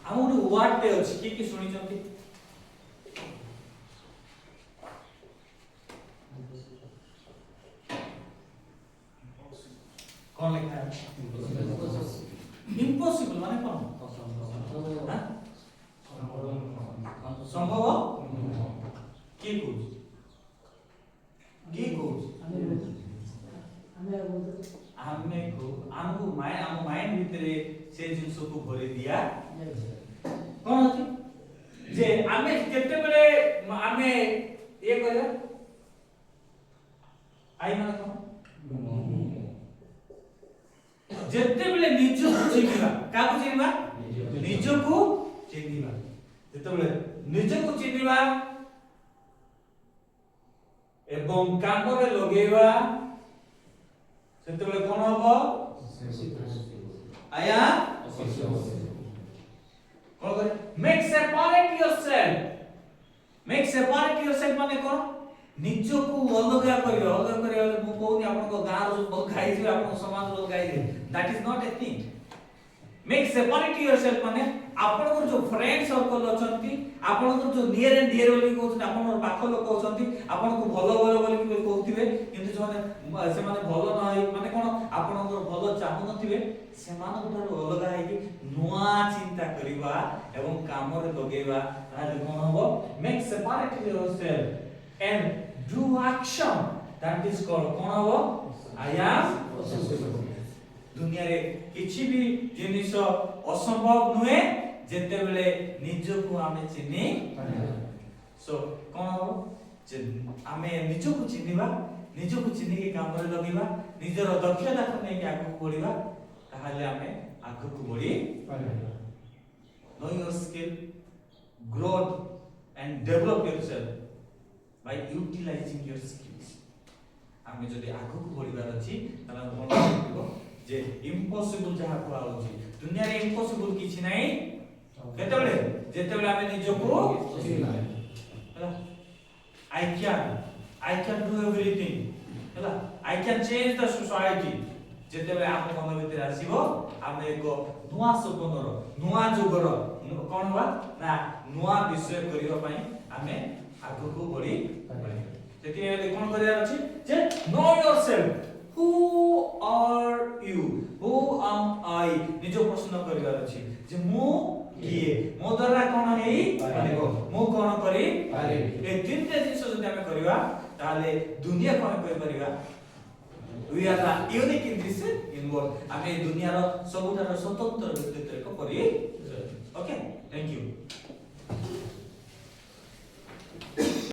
हम गोटे वर्ड टे अछि कि सुनि चंती कौन लिखा है इम्पॉसिबल माने कौन हां संभव की कहू हमको माइंड भितरे से जिंस को भरी दिया कौन अछि जे आमे केते बेले आमे ये कहला आई माने कौन जेते बेले निज को चिनिबा का को चिनिबा निज को चिनिबा जेते बेले निज को चिनिबा एवं काम रे लगेबा सेते बेले कोन हबो आया कोन करे मेक सेपरेट योरसेल्फ माने कोन निज को अलग करियो मु कहूनी आपन को गां रो बहुत खाई जे आपन समाज रो गाई जे that is not a thing make separate yourself माने आपन को जो फ्रेंड सर्कल अछंती आपन को जो नियर एंड डियर बोली कहउछ आपन को पाख लोक अछंती आपन को भलो भलो बोली कहउथिबे किंतु जो माने से माने भलो न होई माने कोन आपन को भलो चाहु नथिबे से मान को अलग है कि नुआ चिंता करिबा एवं काम रे लगेबा ताले कोन हबो make separate yourself and do action that is called कोन हबो आई एम दुनिया रे किछि भी जिनिस असंभव नुए जेते बेले निज को आमे चिनी सो कोन हो जे आमे निज को चिनिबा निज को चिनी के काम रे लगेबा निजर दक्षता को नै के आगु बढ़िबा ताहाले आमे आगु को बढ़ी पारिबा know your skill grow and develop yourself by utilizing your skills आमे जदि आगु को बढ़िबार अछि तला कोन करबो जे इम्पॉसिबल जहा को आउची दुनिया रे इम्पॉसिबल किछि नै केते बेले जेते बेले आमे निज को हला आई कैन डू एवरीथिंग हला I can change the society जेते बेले आप मन भीतर आसीबो आमे एक नुवा सपनर नुवा जुगर कोन बा ना नुवा विषय करियो पई आमे आगु को बढ़ी सेति एले कोन करिया अछि जे know yourself Who are you? Who am I? निजो प्रश्न करिवार अछि जे मु किए मो द्वारा कोन हेई पारिबो मु कोन करी पारिबी ए तीनटे जिंस जदि हम करिवा ताले दुनिया कोन करि परिबा we are the unique in this in world आमे दुनिया रो सबुठार स्वतंत्र व्यक्तित्व को करी ओके थैंक यू